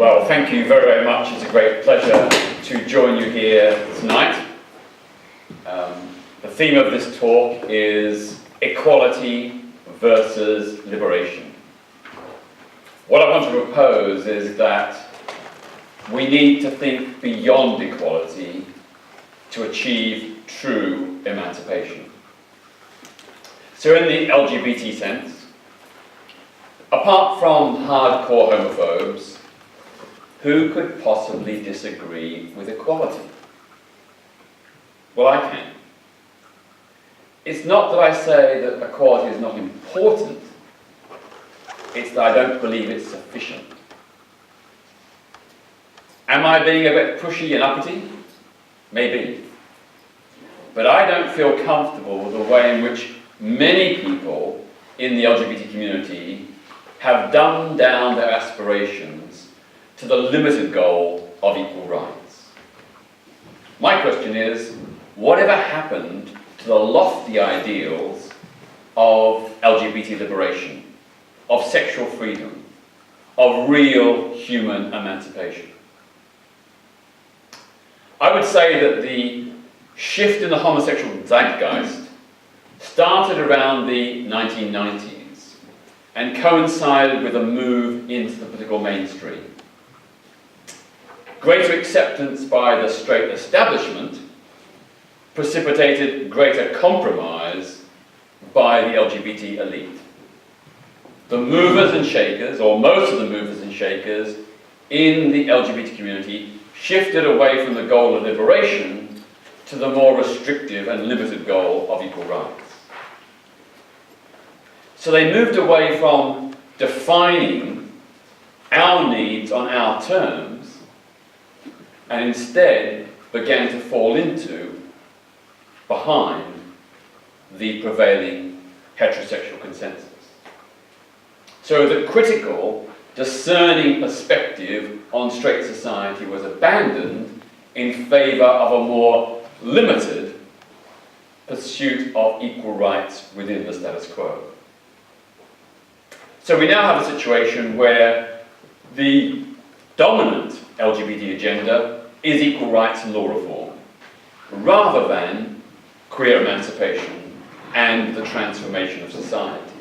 Well, thank you very, very much. It's a great pleasure to join you here tonight. The theme of this talk is equality versus liberation. What I want to propose is that we need to think beyond equality to achieve true emancipation. So in the LGBT sense, apart from hardcore homophobes, who could possibly disagree with equality? Well, I can. It's not that I say that equality is not important, it's that I don't believe it's sufficient. Am I being a bit pushy and uppity? Maybe. But I don't feel comfortable with the way in which many people in the LGBT community have dumbed down their aspirations to the limited goal of equal rights. My question is, whatever happened to the lofty ideals of LGBT liberation, of sexual freedom, of real human emancipation? I would say that the shift in the homosexual zeitgeist started around the 1990s and coincided with a move into the political mainstream. Greater acceptance by the straight establishment precipitated greater compromise by the LGBT elite. The movers and shakers, or most of the movers and shakers in the LGBT community, shifted away from the goal of liberation to the more restrictive and limited goal of equal rights. So they moved away from defining our needs on our terms and instead began to fall behind the prevailing heterosexual consensus. So the critical, discerning perspective on straight society was abandoned in favour of a more limited pursuit of equal rights within the status quo. So we now have a situation where the dominant LGBT agenda is equal rights and law reform, rather than queer emancipation and the transformation of society.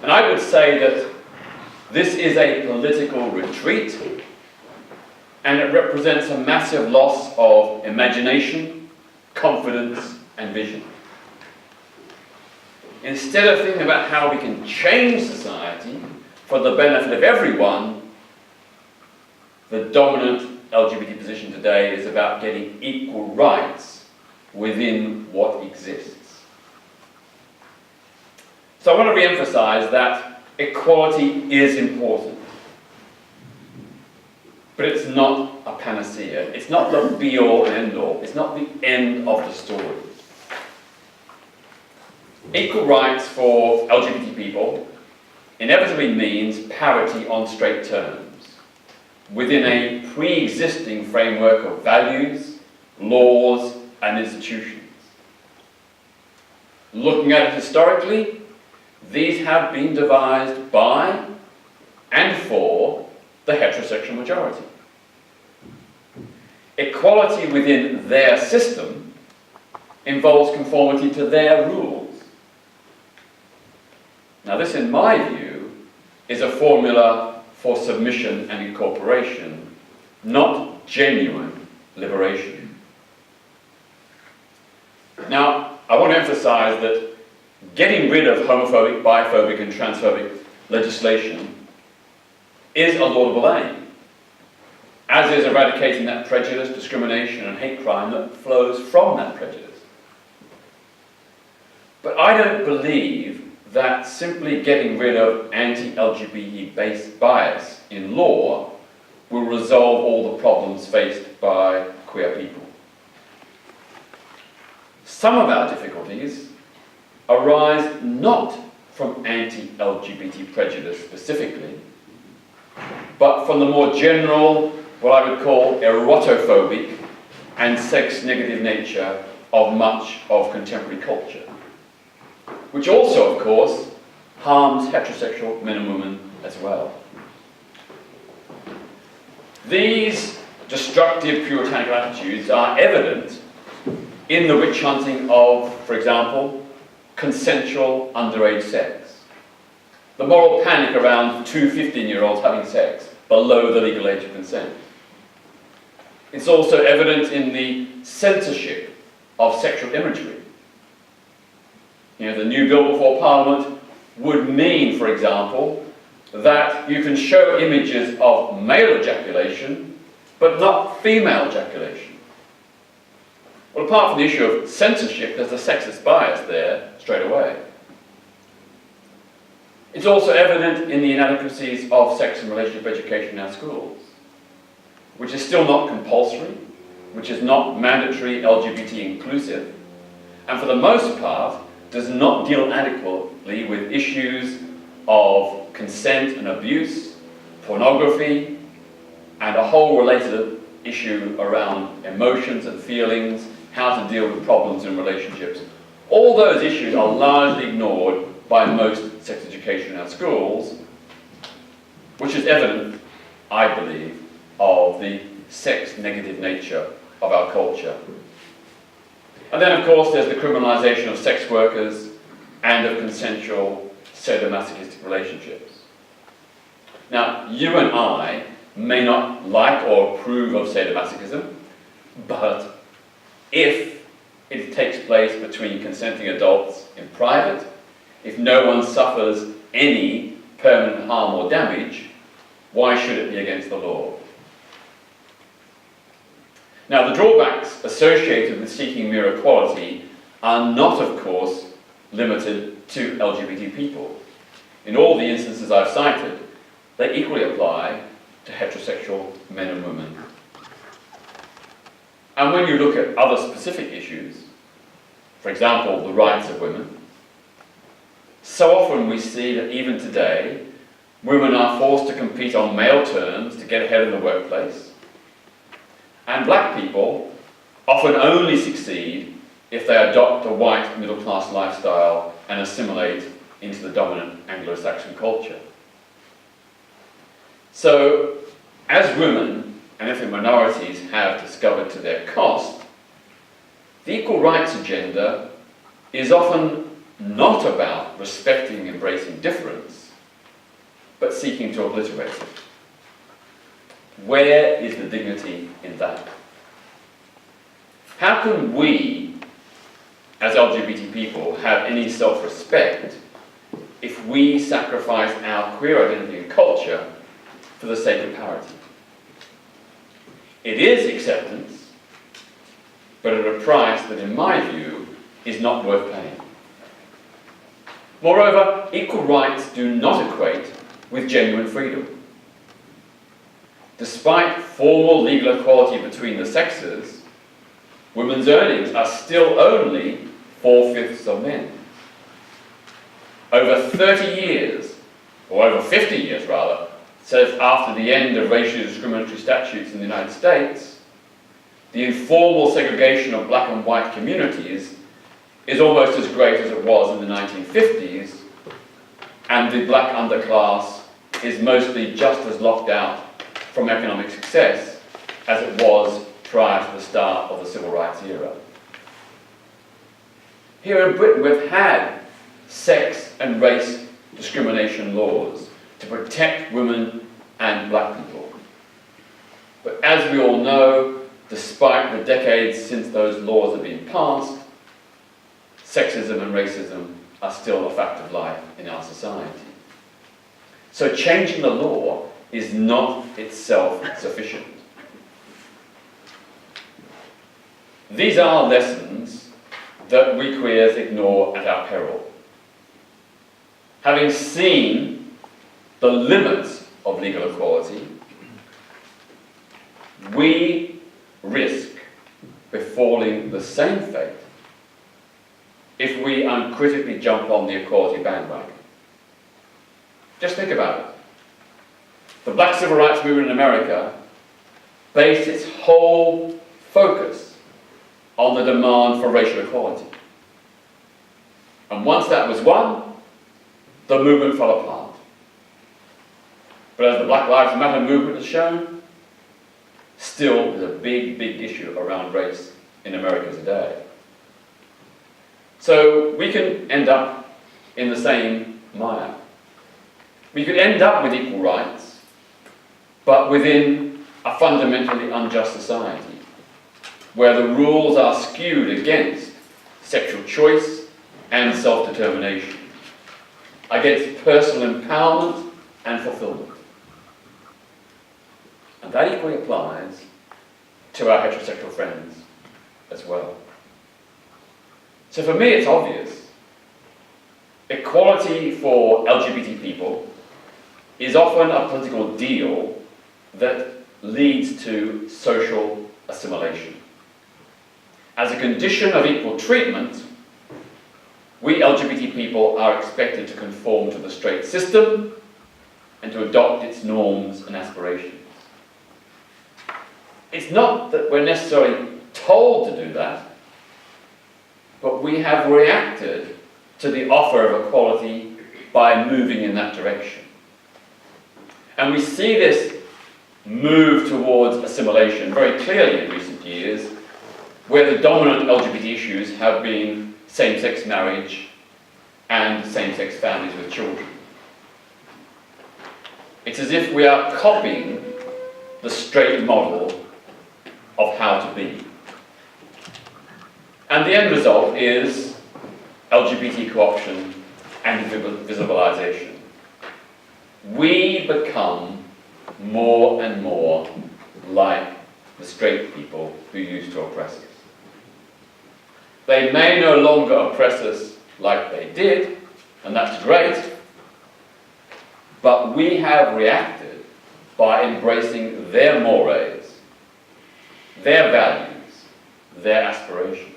And I would say that this is a political retreat, and it represents a massive loss of imagination, confidence, and vision. Instead of thinking about how we can change society for the benefit of everyone, the dominant LGBT position today is about getting equal rights within what exists. So I want to re-emphasize that equality is important, but it's not a panacea. It's not the be-all and end-all. It's not the end of the story. Equal rights for LGBT people inevitably means parity on straight terms within a pre-existing framework of values, laws, and institutions. Looking at it historically, these have been devised by and for the heterosexual majority. Equality within their system involves conformity to their rules. Now this, in my view, is a formula for submission and incorporation, not genuine liberation. Now, I want to emphasize that getting rid of homophobic, biphobic, and transphobic legislation is a laudable aim, as is eradicating that prejudice, discrimination, and hate crime that flows from that prejudice. But I don't believe that simply getting rid of anti-LGBT-based bias in law will resolve all the problems faced by queer people. Some of our difficulties arise not from anti-LGBT prejudice specifically, but from the more general, what I would call erotophobic and sex-negative nature of much of contemporary culture, which also, of course, harms heterosexual men and women as well. These destructive puritanical attitudes are evident in the witch hunting of, for example, consensual underage sex. The moral panic around two 15-year-olds having sex below the legal age of consent. It's also evident in the censorship of sexual imagery. You know, the new bill before Parliament would mean, for example, that you can show images of male ejaculation, but not female ejaculation. Well, apart from the issue of censorship, there's a sexist bias there straight away. It's also evident in the inadequacies of sex and relationship education in our schools, which is still not compulsory, which is not mandatory LGBT inclusive, and for the most part does not deal adequately with issues of consent and abuse, pornography, and a whole related issue around emotions and feelings, how to deal with problems in relationships. All those issues are largely ignored by most sex education in our schools, which is evident, I believe, of the sex-negative nature of our culture. And then, of course, there's the criminalisation of sex workers and of consensual sadomasochistic relationships. Now, you and I may not like or approve of sadomasochism, but if it takes place between consenting adults in private, if no one suffers any permanent harm or damage, why should it be against the law? Now, the drawbacks associated with seeking mere equality are not, of course, limited to LGBT people. In all the instances I've cited, they equally apply to heterosexual men and women. And when you look at other specific issues, for example, the rights of women, so often we see that even today, women are forced to compete on male terms to get ahead in the workplace, and black people often only succeed if they adopt a white middle-class lifestyle and assimilate into the dominant Anglo-Saxon culture. So, as women and ethnic minorities have discovered to their cost, the equal rights agenda is often not about respecting and embracing difference, but seeking to obliterate it. Where is the dignity in that? How can we, as LGBT people, have any self-respect if we sacrifice our queer identity and culture for the sake of parity? It is acceptance, but at a price that, in my view, is not worth paying. Moreover, equal rights do not equate with genuine freedom. Despite formal legal equality between the sexes, women's earnings are still only 4/5 of men. Over 30 years, or over 50 years rather, so after the end of racially discriminatory statutes in the United States, the informal segregation of black and white communities is almost as great as it was in the 1950s, and the black underclass is mostly just as locked out from economic success as it was prior to the start of the civil rights era. Here in Britain, we've had sex and race discrimination laws to protect women and black people. But as we all know, despite the decades since those laws have been passed, sexism and racism are still a fact of life in our society. So changing the law is not itself sufficient. These are lessons that we queers ignore at our peril. Having seen the limits of legal equality, we risk befalling the same fate if we uncritically jump on the equality bandwagon. Just think about it. The black civil rights movement in America based its whole focus on the demand for racial equality. And once that was won, the movement fell apart. But as the Black Lives Matter movement has shown, still is a big, big issue around race in America today. So we can end up in the same mire. We could end up with equal rights, but within a fundamentally unjust society, where the rules are skewed against sexual choice and self-determination, against personal empowerment and fulfillment. And that equally applies to our heterosexual friends as well. So for me, it's obvious. Equality for LGBT people is often a political deal that leads to social assimilation. As a condition of equal treatment, we LGBT people are expected to conform to the straight system and to adopt its norms and aspirations. It's not that we're necessarily told to do that, but we have reacted to the offer of equality by moving in that direction. And we see this move towards assimilation very clearly in recent years, where the dominant LGBT issues have been same-sex marriage and same-sex families with children. It's as if we are copying the straight model of how to be. And the end result is LGBT co-option and visibilization. We become more and more like the straight people who used to oppress us. They may no longer oppress us like they did, and that's great, but we have reacted by embracing their mores, their values, their aspirations.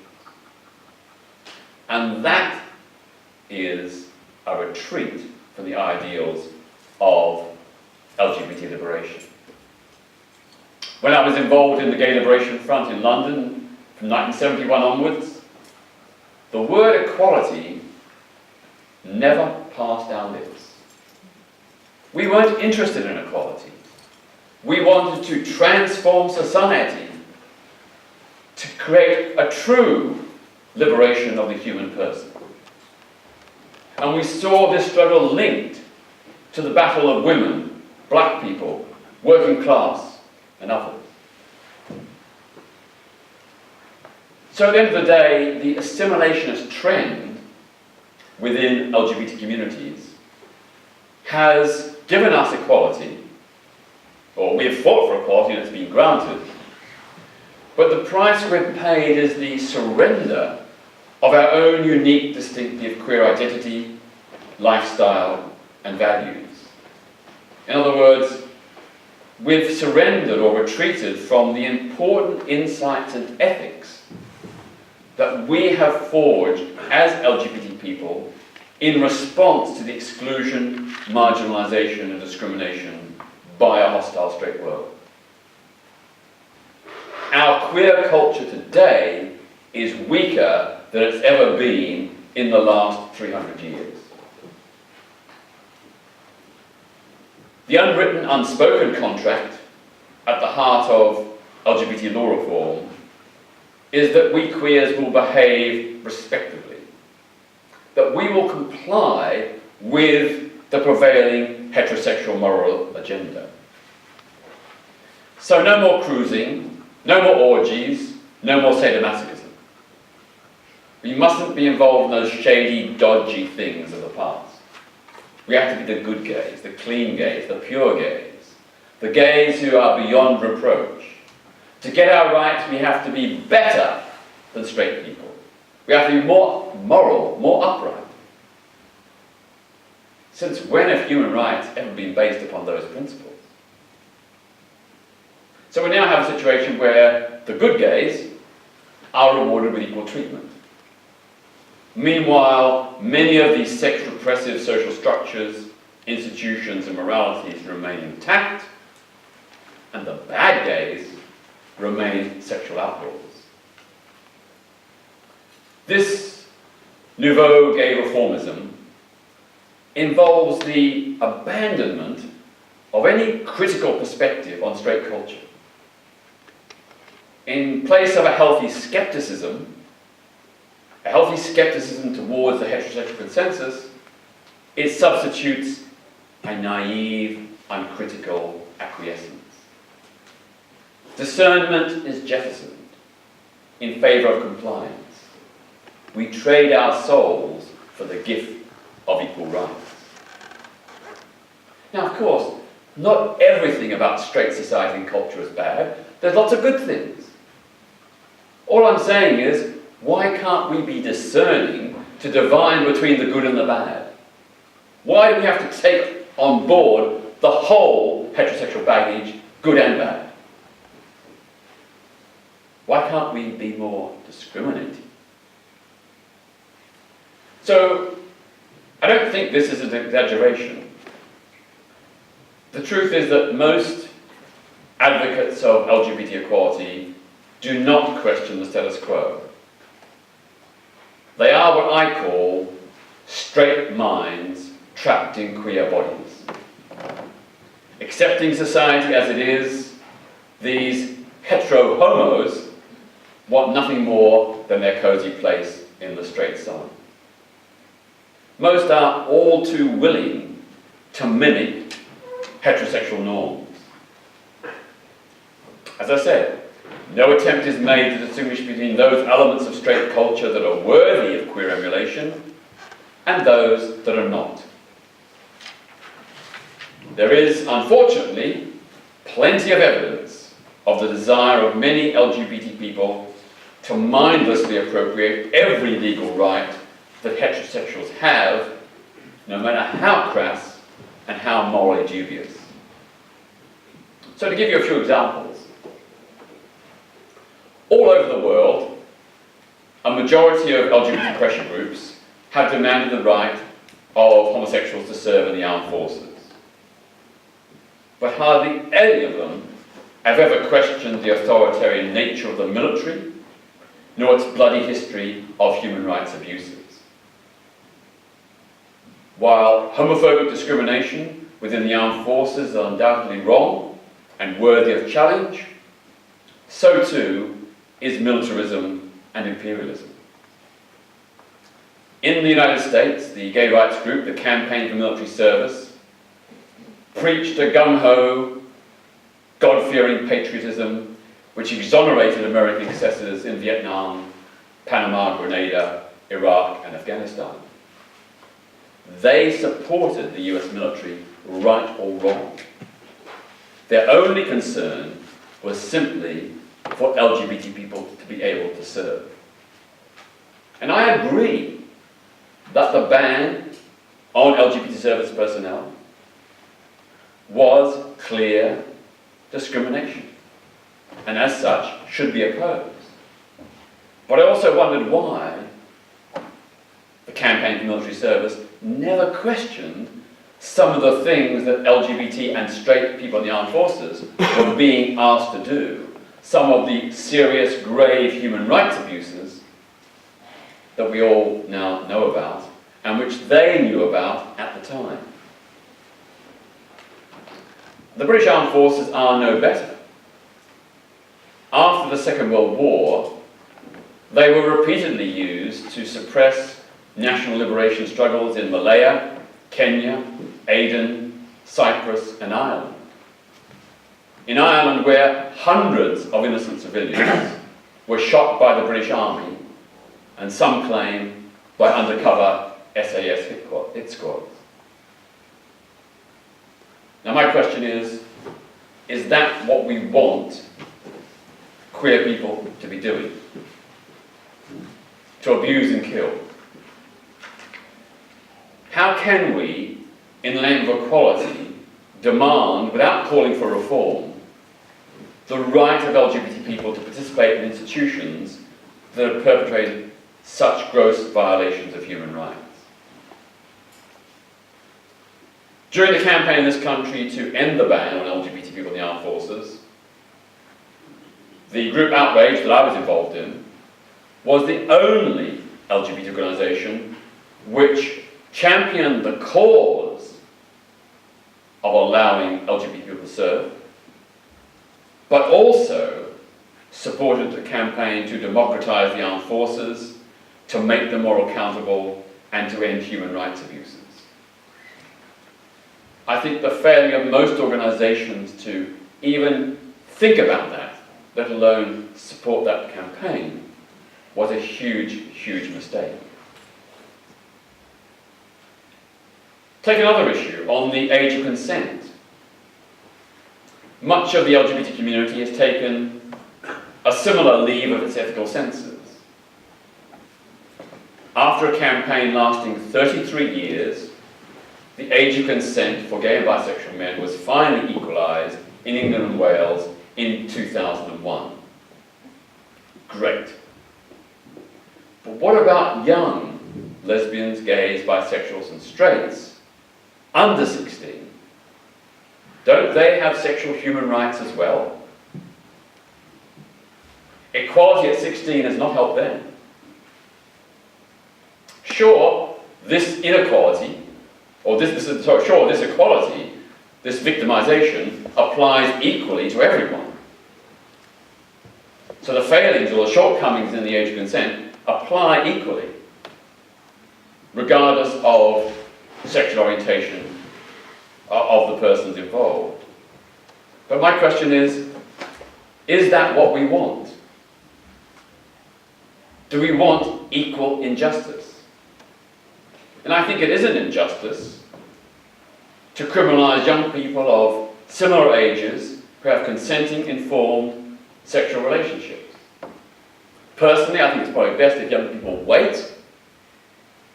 And that is a retreat from the ideals of LGBT liberation. When I was involved in the Gay Liberation Front in London from 1971 onwards, the word equality never passed our lips. We weren't interested in equality. We wanted to transform society to create a true liberation of the human person. And we saw this struggle linked to the battle of women, black people, working class, and others. So at the end of the day, the assimilationist trend within LGBT communities has given us equality, or we have fought for equality and it's been granted, but the price we've paid is the surrender of our own unique, distinctive queer identity, lifestyle, and values. In other words, we've surrendered or retreated from the important insights and ethics that we have forged as LGBT people in response to the exclusion, marginalization, and discrimination by a hostile straight world. Our queer culture today is weaker than it's ever been in the last 300 years. The unwritten, unspoken contract at the heart of LGBT law reform is that we queers will behave respectably, that we will comply with the prevailing heterosexual moral agenda. So no more cruising, no more orgies, no more sadomasochism. We mustn't be involved in those shady, dodgy things of the past. We have to be the good gays, the clean gays, the pure gays, the gays who are beyond reproach. To get our rights, we have to be better than straight people. We have to be more moral, more upright. Since when have human rights ever been based upon those principles? So we now have a situation where the good gays are rewarded with equal treatment. Meanwhile, many of these sex-repressive social structures, institutions, and moralities remain intact, and the bad gays remain sexual outlaws. This nouveau gay reformism involves the abandonment of any critical perspective on straight culture. in place of a healthy skepticism towards the heterosexual consensus, it substitutes a naive, uncritical acquiescence. Discernment is jettisoned in favour of compliance. We trade our souls for the gift of equal rights. Now, of course, not everything about straight society and culture is bad. There's lots of good things. All I'm saying is, why can't we be discerning to divine between the good and the bad? Why do we have to take on board the whole heterosexual baggage, good and bad? Why can't we be more discriminating? So, I don't think this is an exaggeration. The truth is that most advocates of LGBT equality do not question the status quo. They are what I call straight minds trapped in queer bodies. Accepting society as it is, these hetero-homos want nothing more than their cosy place in the straight sun. Most are all too willing to mimic heterosexual norms. As I said, no attempt is made to distinguish between those elements of straight culture that are worthy of queer emulation and those that are not. There is, unfortunately, plenty of evidence of the desire of many LGBT people to mindlessly appropriate every legal right that heterosexuals have, no matter how crass and how morally dubious. So to give you a few examples, all over the world, a majority of LGBT pressure groups have demanded the right of homosexuals to serve in the armed forces. But hardly any of them have ever questioned the authoritarian nature of the military, nor its bloody history of human rights abuses. While homophobic discrimination within the armed forces is undoubtedly wrong and worthy of challenge, so too is militarism and imperialism. In the United States, the gay rights group, the Campaign for Military Service, preached a gung-ho, God-fearing patriotism which exonerated American excesses in Vietnam, Panama, Grenada, Iraq, and Afghanistan. They supported the US military, right or wrong. Their only concern was simply for LGBT people to be able to serve. And I agree that the ban on LGBT service personnel was clear discrimination, and as such should be opposed. But I also wondered why the Campaign for Military Service never questioned some of the things that LGBT and straight people in the armed forces were being asked to do, some of the serious, grave human rights abuses that we all now know about, and which they knew about at the time. The British Armed Forces are no better. After the Second World War, they were repeatedly used to suppress national liberation struggles in Malaya, Kenya, Aden, Cyprus, and Ireland. In Ireland, where hundreds of innocent civilians were shot by the British Army, and some claim by undercover SAS hit squads. Now my question is that what we want queer people to be doing? To abuse and kill? How can we, in the name of equality, demand, without calling for reform, the right of LGBT people to participate in institutions that have perpetrated such gross violations of human rights? During the campaign in this country to end the ban on LGBT people in the armed forces, the group Outrage that I was involved in was the only LGBT organisation which championed the cause of allowing LGBT people to serve, but also supported the campaign to democratise the armed forces, to make them more accountable, and to end human rights abuses. I think the failure of most organisations to even think about that, let alone support that campaign, was a huge, huge mistake. Take another issue on the age of consent. Much of the LGBT community has taken a similar leave of its ethical senses. After a campaign lasting 33 years, the age of consent for gay and bisexual men was finally equalised in England and Wales in 2001. Great. But what about young lesbians, gays, bisexuals and straights under 16? Don't they have sexual human rights as well? Equality at 16 has not helped them. Sure, this inequality, or this equality, this victimisation applies equally to everyone. So the failings or the shortcomings in the age of consent apply equally, regardless of sexual orientation of the persons involved. But my question is that what we want? Do we want equal injustice? And I think it is an injustice to criminalise young people of similar ages who have consenting, informed sexual relationships. Personally, I think it's probably best if young people wait,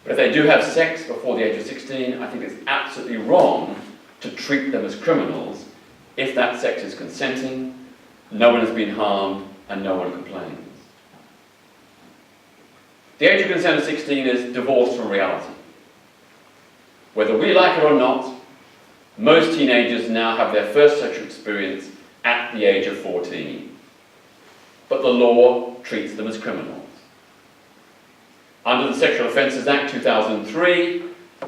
but if they do have sex before the age of 16, I think it's absolutely wrong to treat them as criminals if that sex is consenting, no one has been harmed, and no one complains. The age of consent of 16 is divorced from reality. Whether we like it or not, most teenagers now have their first sexual experience at the age of 14. But the law treats them as criminals. Under the Sexual Offences Act 2003,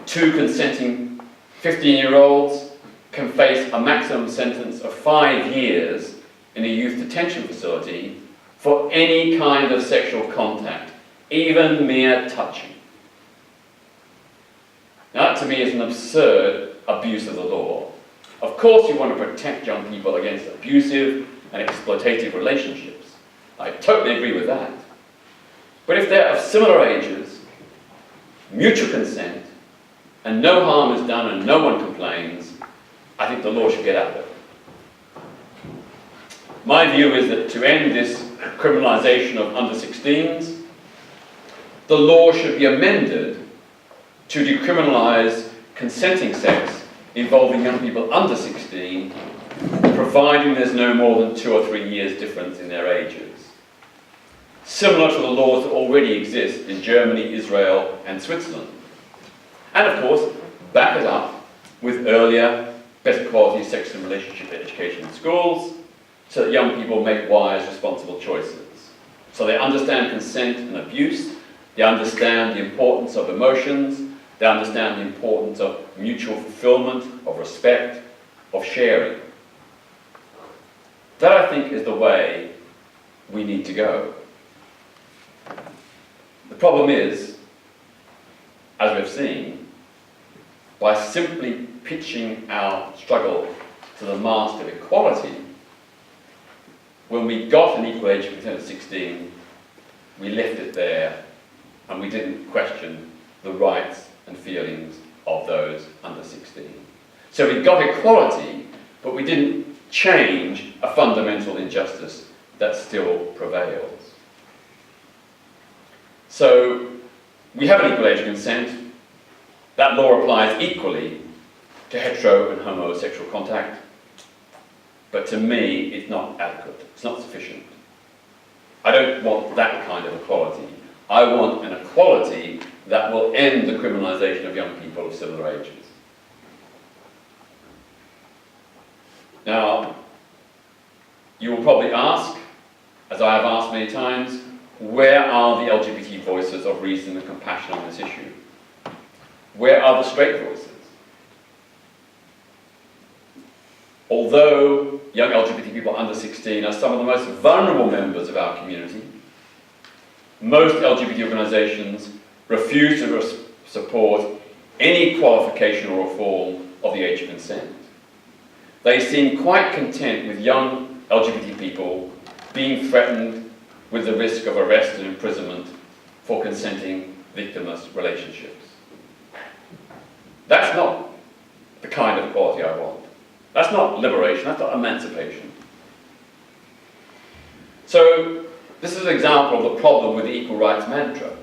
2 consenting 15-year-olds can face a maximum sentence of 5 years in a youth detention facility for any kind of sexual contact, even mere touching. Now that to me is an absurd abuse of the law. Of course you want to protect young people against abusive and exploitative relationships. I totally agree with that. But if they're of similar ages, mutual consent, and no harm is done and no one complains, I think the law should get at it. My view is that to end this criminalisation of under 16s, the law should be amended to decriminalise consenting sex involving young people under 16, providing there's no more than 2 or 3 years difference in their ages. Similar to the laws that already exist in Germany, Israel and Switzerland. And of course, back it up with earlier, better quality sex and relationship education in schools, so that young people make wise, responsible choices. So they understand consent and abuse, they understand the importance of emotions, they understand the importance of mutual fulfillment, of respect, of sharing. That, I think, is the way we need to go. The problem is, as we've seen, by simply pitching our struggle to the mast of equality, when we got an equal age of consent of 16, we left it there and we didn't question the rights and feelings of those under 16. So we got equality, but we didn't change a fundamental injustice that still prevails. So we have an equal age of consent. That law applies equally to hetero and homosexual contact, but to me it's not adequate, it's not sufficient. I don't want that kind of equality. I want an equality that will end the criminalisation of young people of similar ages. Now, you will probably ask, as I have asked many times, where are the LGBT voices of reason and compassion on this issue? Where are the straight voices? Although young LGBT people under 16 are some of the most vulnerable members of our community, most LGBT organisations refuse to support any qualification or reform of the age of consent. They seem quite content with young LGBT people being threatened with the risk of arrest and imprisonment for consenting victimless relationships. That's not the kind of equality I want. That's not liberation, that's not emancipation. So, this is an example of the problem with the equal rights mantra.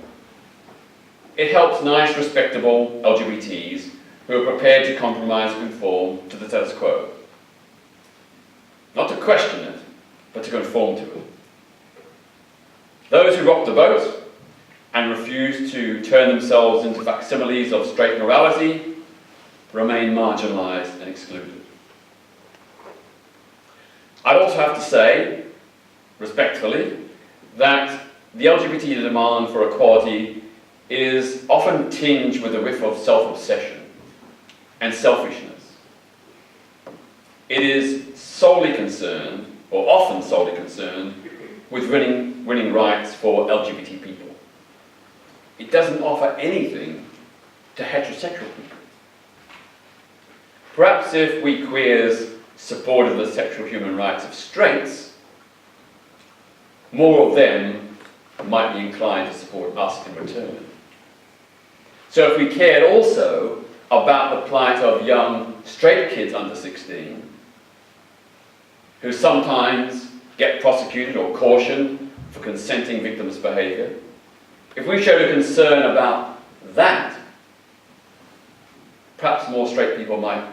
It helps nice, respectable LGBTs who are prepared to compromise and conform to the status quo. Not to question it, but to conform to it. Those who rock the boat and refuse to turn themselves into facsimiles of straight morality remain marginalised and excluded. I'd also have to say, respectfully, that the LGBT demand for equality is often tinged with a whiff of self-obsession and selfishness. It is solely concerned, or often solely concerned, with winning rights for LGBT people. It doesn't offer anything to heterosexual people. Perhaps if we queers supported the sexual human rights of straights, more of them might be inclined to support us in return. So if we cared also about the plight of young straight kids under 16, who sometimes get prosecuted or cautioned for consenting victims' behaviour, if we showed a concern about that, perhaps more straight people might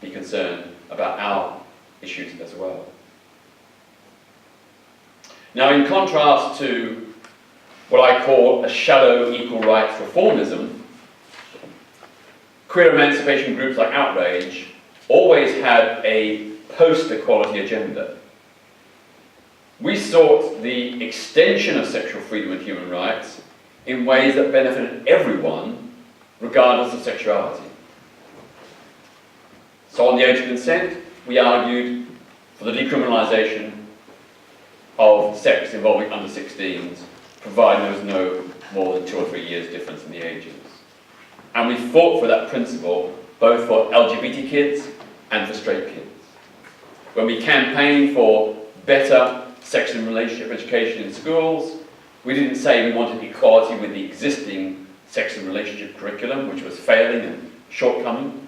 be concerned about our issues as well. Now, in contrast to what I call a shallow equal rights reformism, queer emancipation groups like Outrage always had a post-equality agenda. We sought the extension of sexual freedom and human rights in ways that benefited everyone, regardless of sexuality. So on the age of consent, we argued for the decriminalisation of sex involving under 16s, providing there was no more than 2 or 3 years difference in the ages. And we fought for that principle both for LGBT kids and for straight kids. When we campaigned for better sex and relationship education in schools, we didn't say we wanted equality with the existing sex and relationship curriculum, which was failing and shortcoming.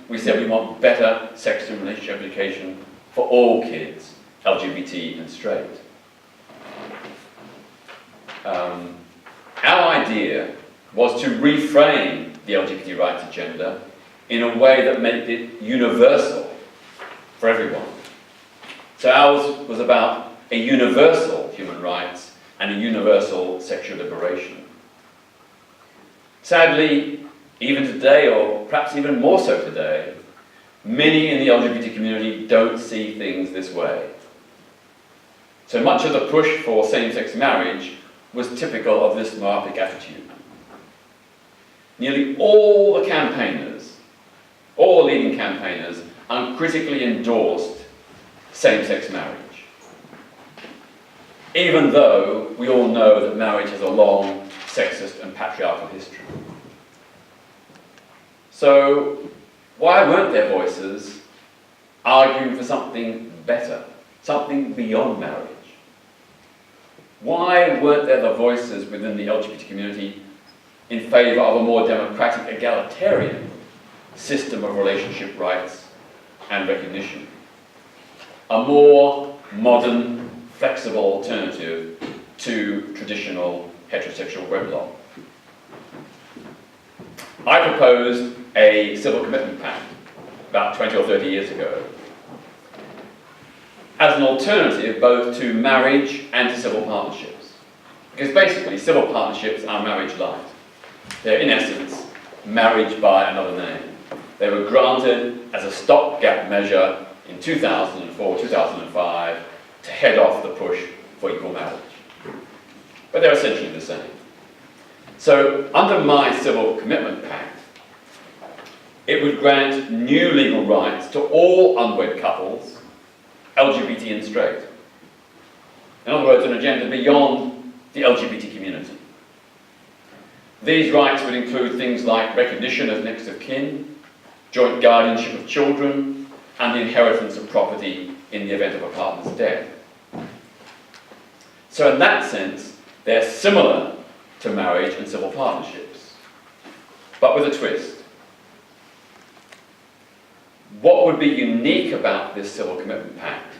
We said we want better sex and relationship education for all kids, LGBT and straight. Our idea was to reframe the LGBT rights agenda in a way that made it universal for everyone. So ours was about a universal human rights and a universal sexual liberation. Sadly, even today, or perhaps even more so today, many in the LGBT community don't see things this way. So much of the push for same-sex marriage was typical of this myopic attitude. Nearly all the campaigners, all the leading campaigners, uncritically endorsed same-sex marriage, even though we all know that marriage has a long sexist and patriarchal history. So why weren't their voices arguing for something better, something beyond marriage? Why weren't there the voices within the LGBT community in favour of a more democratic, egalitarian system of relationship rights and recognition? A more modern, flexible alternative to traditional heterosexual wedlock. I proposed a civil commitment pact about 20 or 30 years ago as an alternative both to marriage and to civil partnerships. Because basically civil partnerships are marriage light. They're in essence marriage by another name. They were granted as a stopgap measure in 2004, 2005 to head off the push for equal marriage. But they're essentially the same. So under my civil commitment pact, it would grant new legal rights to all unwed couples, LGBT and straight. In other words, an agenda beyond the LGBT community. These rights would include things like recognition as next of kin, joint guardianship of children, and the inheritance of property in the event of a partner's death. So in that sense, they're similar to marriage and civil partnerships, but with a twist. What would be unique about this Civil Commitment Pact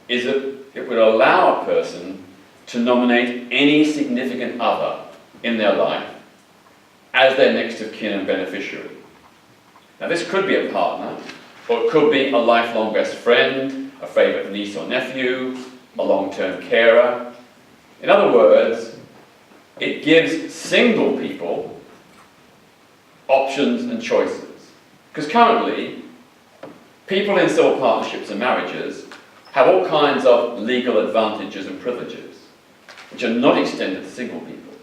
is that it would allow a person to nominate any significant other in their life as their next of kin and beneficiary. Now this could be a partner, or it could be a lifelong best friend, a favourite niece or nephew, a long-term carer. In other words, it gives single people options and choices. Because currently, people in civil partnerships and marriages have all kinds of legal advantages and privileges, which are not extended to single people.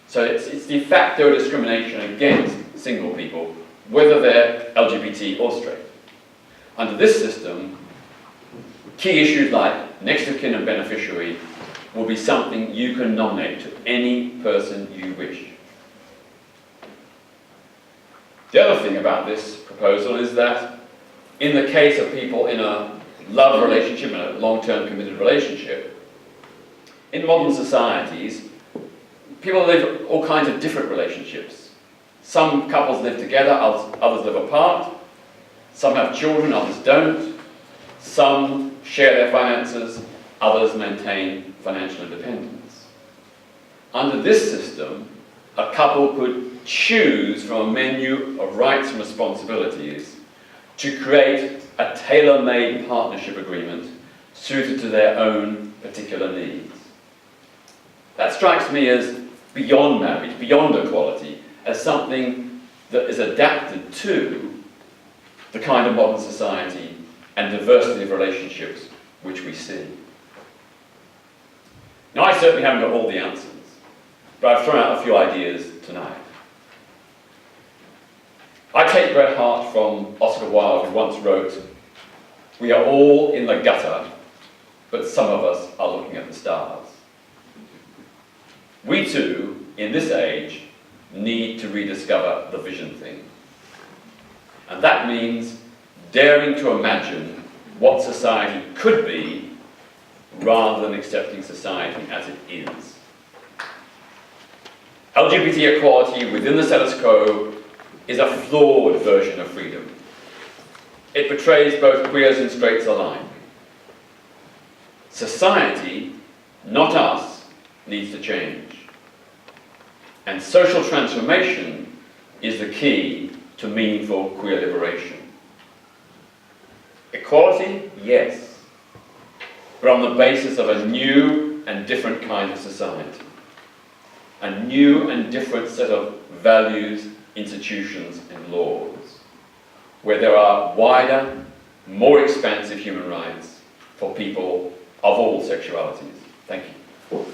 So it's de facto discrimination against single people, whether they're LGBT or straight. Under this system, key issues like next of kin and beneficiary will be something you can nominate to any person you wish. The other thing about this proposal is that in the case of people in a love relationship and a long-term committed relationship, in modern societies, people live all kinds of different relationships. Some couples live together, others live apart. Some have children, others don't. Some share their finances, others maintain financial independence. Under this system, a couple could choose from a menu of rights and responsibilities to create a tailor-made partnership agreement suited to their own particular needs. That strikes me as beyond marriage, beyond equality, as something that is adapted to the kind of modern society and diversity of relationships which we see. Now, I certainly haven't got all the answers, but I've thrown out a few ideas tonight. I take Bret Hart from Oscar Wilde, who once wrote, "We are all in the gutter, but some of us are looking at the stars." We too, in this age, need to rediscover the vision thing. And that means daring to imagine what society could be rather than accepting society as it is. LGBT equality within the status quo is a flawed version of freedom. It betrays both queers and straights alike. Society, not us, needs to change. And social transformation is the key to meaningful queer liberation. Equality, yes, but on the basis of a new and different kind of society. A new and different set of values, institutions, and laws, where there are wider, more expansive human rights for people of all sexualities. Thank you.